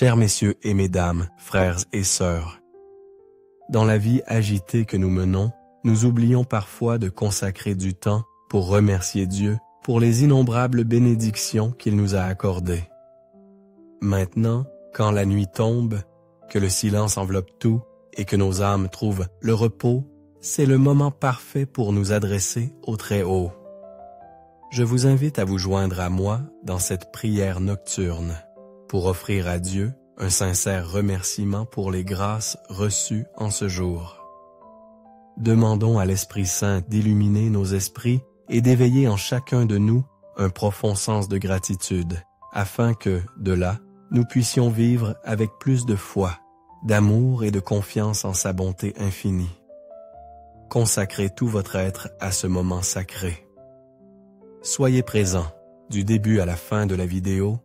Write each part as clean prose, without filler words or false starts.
Chers messieurs et mesdames, frères et sœurs, dans la vie agitée que nous menons, nous oublions parfois de consacrer du temps pour remercier Dieu pour les innombrables bénédictions qu'il nous a accordées. Maintenant, quand la nuit tombe, que le silence enveloppe tout et que nos âmes trouvent le repos, c'est le moment parfait pour nous adresser au Très-Haut. Je vous invite à vous joindre à moi dans cette prière nocturne pour offrir à Dieu un sincère remerciement pour les grâces reçues en ce jour. Demandons à l'Esprit Saint d'illuminer nos esprits et d'éveiller en chacun de nous un profond sens de gratitude, afin que, de là, nous puissions vivre avec plus de foi, d'amour et de confiance en sa bonté infinie. Consacrez tout votre être à ce moment sacré. Soyez présents, du début à la fin de la vidéo,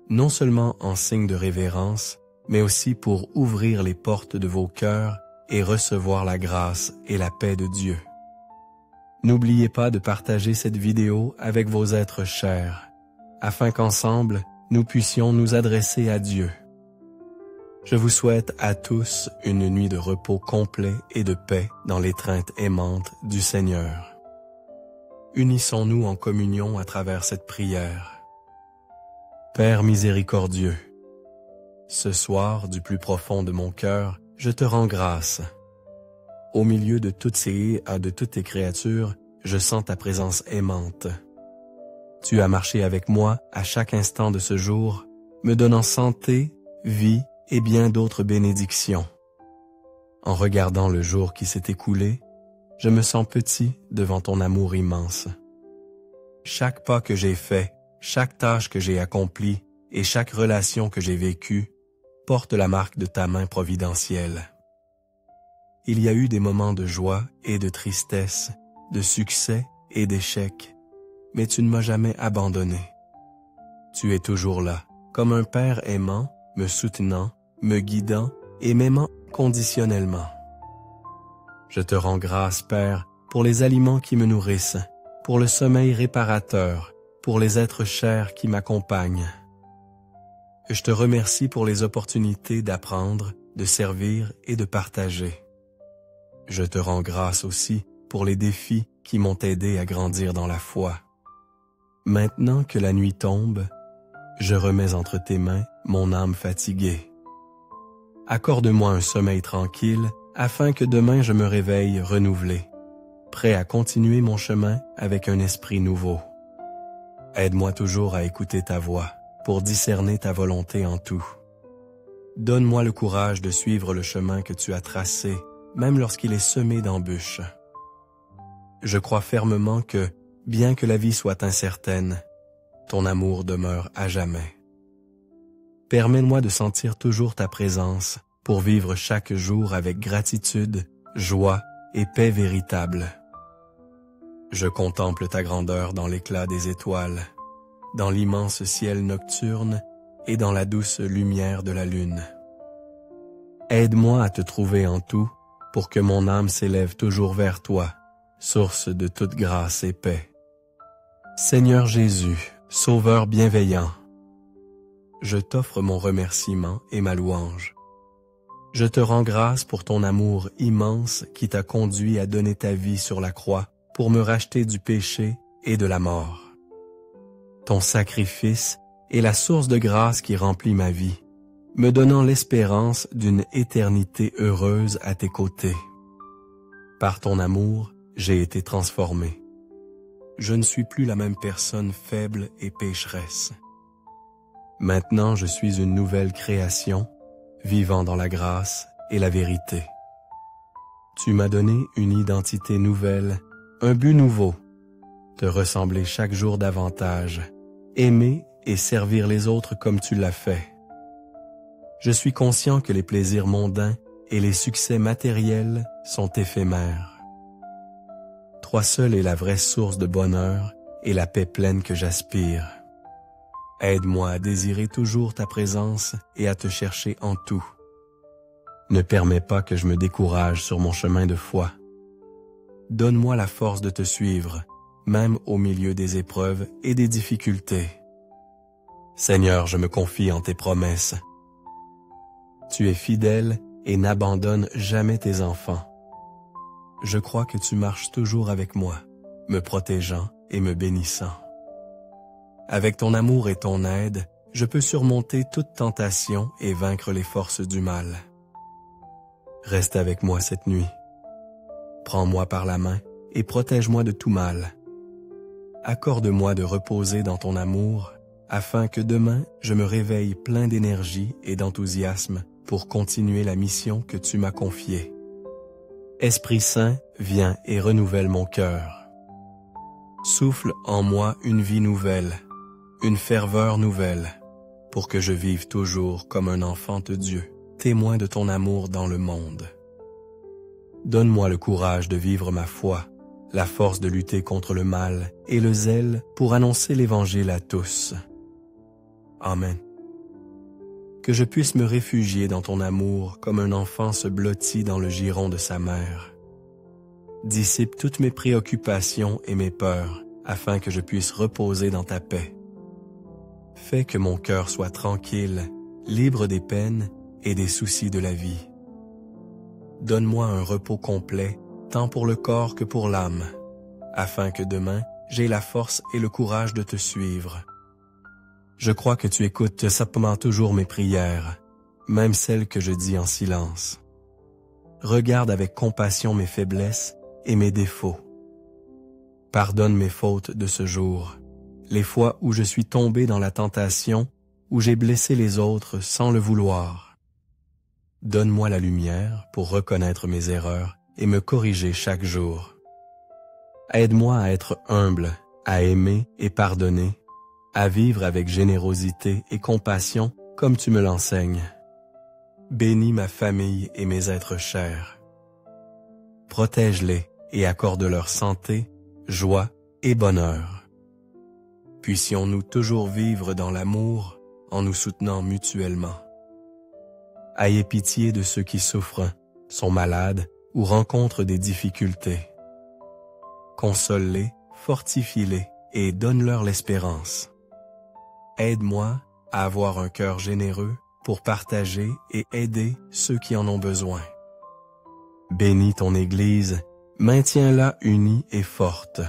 non seulement en signe de révérence, mais aussi pour ouvrir les portes de vos cœurs et recevoir la grâce et la paix de Dieu. N'oubliez pas de partager cette vidéo avec vos êtres chers, afin qu'ensemble, nous puissions nous adresser à Dieu. Je vous souhaite à tous une nuit de repos complet et de paix dans l'étreinte aimante du Seigneur. Unissons-nous en communion à travers cette prière. Père miséricordieux, ce soir, du plus profond de mon cœur, je te rends grâce. Au milieu de toutes tes créatures, je sens ta présence aimante. Tu as marché avec moi à chaque instant de ce jour, me donnant santé, vie et bien d'autres bénédictions. En regardant le jour qui s'est écoulé, je me sens petit devant ton amour immense. Chaque pas que j'ai fait, chaque tâche que j'ai accomplie et chaque relation que j'ai vécue porte la marque de ta main providentielle. Il y a eu des moments de joie et de tristesse, de succès et d'échecs, mais tu ne m'as jamais abandonné. Tu es toujours là, comme un père aimant, me soutenant, me guidant et m'aimant conditionnellement. Je te rends grâce, Père, pour les aliments qui me nourrissent, pour le sommeil réparateur, pour les êtres chers qui m'accompagnent. Je te remercie pour les opportunités d'apprendre, de servir et de partager. Je te rends grâce aussi pour les défis qui m'ont aidé à grandir dans la foi. Maintenant que la nuit tombe, je remets entre tes mains mon âme fatiguée. Accorde-moi un sommeil tranquille afin que demain je me réveille renouvelé, prêt à continuer mon chemin avec un esprit nouveau. Aide-moi toujours à écouter ta voix pour discerner ta volonté en tout. Donne-moi le courage de suivre le chemin que tu as tracé, même lorsqu'il est semé d'embûches. Je crois fermement que, bien que la vie soit incertaine, ton amour demeure à jamais. Permets-moi de sentir toujours ta présence pour vivre chaque jour avec gratitude, joie et paix véritable. Je contemple ta grandeur dans l'éclat des étoiles, dans l'immense ciel nocturne et dans la douce lumière de la lune. Aide-moi à te trouver en tout pour que mon âme s'élève toujours vers toi, source de toute grâce et paix. Seigneur Jésus, Sauveur bienveillant, je t'offre mon remerciement et ma louange. Je te rends grâce pour ton amour immense qui t'a conduit à donner ta vie sur la croix pour me racheter du péché et de la mort. Ton sacrifice est la source de grâce qui remplit ma vie, me donnant l'espérance d'une éternité heureuse à tes côtés. Par ton amour, j'ai été transformé. Je ne suis plus la même personne faible et pécheresse. Maintenant, je suis une nouvelle création, vivant dans la grâce et la vérité. Tu m'as donné une identité nouvelle, un but nouveau, te ressembler chaque jour davantage, aimer et servir les autres comme tu l'as fait. Je suis conscient que les plaisirs mondains et les succès matériels sont éphémères. Toi seul es la vraie source de bonheur et la paix pleine que j'aspire. Aide-moi à désirer toujours ta présence et à te chercher en tout. Ne permets pas que je me décourage sur mon chemin de foi. Donne-moi la force de te suivre, même au milieu des épreuves et des difficultés. Seigneur, je me confie en tes promesses. Tu es fidèle et n'abandonnes jamais tes enfants. Je crois que tu marches toujours avec moi, me protégeant et me bénissant. Avec ton amour et ton aide, je peux surmonter toute tentation et vaincre les forces du mal. Reste avec moi cette nuit. Prends-moi par la main et protège-moi de tout mal. Accorde-moi de reposer dans ton amour, afin que demain je me réveille plein d'énergie et d'enthousiasme pour continuer la mission que tu m'as confiée. Esprit Saint, viens et renouvelle mon cœur. Souffle en moi une vie nouvelle, une ferveur nouvelle, pour que je vive toujours comme un enfant de Dieu, témoin de ton amour dans le monde. Donne-moi le courage de vivre ma foi, la force de lutter contre le mal et le zèle pour annoncer l'Évangile à tous. Amen. Que je puisse me réfugier dans ton amour comme un enfant se blottit dans le giron de sa mère. Dissipe toutes mes préoccupations et mes peurs, afin que je puisse reposer dans ta paix. Fais que mon cœur soit tranquille, libre des peines et des soucis de la vie. Donne-moi un repos complet, tant pour le corps que pour l'âme, afin que demain, j'aie la force et le courage de te suivre. Je crois que tu écoutes simplement toujours mes prières, même celles que je dis en silence. Regarde avec compassion mes faiblesses et mes défauts. Pardonne mes fautes de ce jour, les fois où je suis tombé dans la tentation, où j'ai blessé les autres sans le vouloir. Donne-moi la lumière pour reconnaître mes erreurs et me corriger chaque jour. Aide-moi à être humble, à aimer et pardonner, à vivre avec générosité et compassion comme tu me l'enseignes. Bénis ma famille et mes êtres chers. Protège-les et accorde-leur santé, joie et bonheur. Puissions-nous toujours vivre dans l'amour en nous soutenant mutuellement. Ayez pitié de ceux qui souffrent, sont malades ou rencontrent des difficultés. Console-les, fortifie-les et donne-leur l'espérance. Aide-moi à avoir un cœur généreux pour partager et aider ceux qui en ont besoin. Bénis ton Église, maintiens-la unie et forte.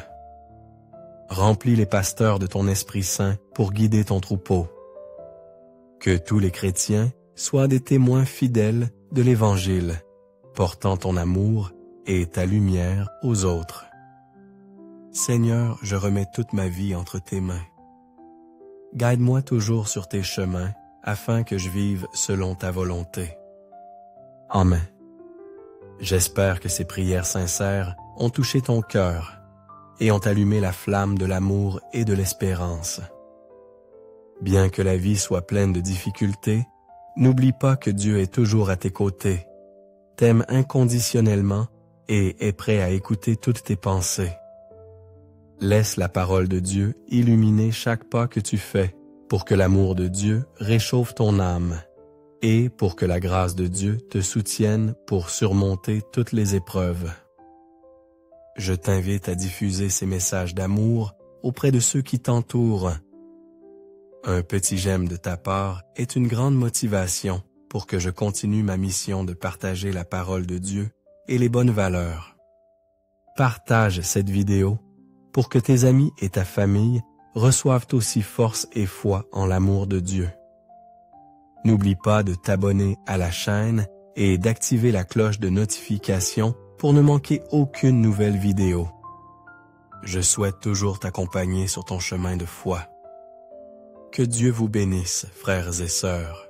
Remplis les pasteurs de ton Esprit Saint pour guider ton troupeau. Que tous les chrétiens soient des témoins fidèles de l'Évangile, portant ton amour et ta lumière aux autres. Seigneur, je remets toute ma vie entre tes mains. Guide-moi toujours sur tes chemins, afin que je vive selon ta volonté. Amen. J'espère que ces prières sincères ont touché ton cœur et ont allumé la flamme de l'amour et de l'espérance. Bien que la vie soit pleine de difficultés, n'oublie pas que Dieu est toujours à tes côtés, t'aime inconditionnellement et est prêt à écouter toutes tes pensées. Laisse la parole de Dieu illuminer chaque pas que tu fais pour que l'amour de Dieu réchauffe ton âme et pour que la grâce de Dieu te soutienne pour surmonter toutes les épreuves. Je t'invite à diffuser ces messages d'amour auprès de ceux qui t'entourent. Un petit j'aime de ta part est une grande motivation pour que je continue ma mission de partager la parole de Dieu et les bonnes valeurs. Partage cette vidéo pour que tes amis et ta famille reçoivent aussi force et foi en l'amour de Dieu. N'oublie pas de t'abonner à la chaîne et d'activer la cloche de notification pour ne manquer aucune nouvelle vidéo. Je souhaite toujours t'accompagner sur ton chemin de foi. Que Dieu vous bénisse, frères et sœurs.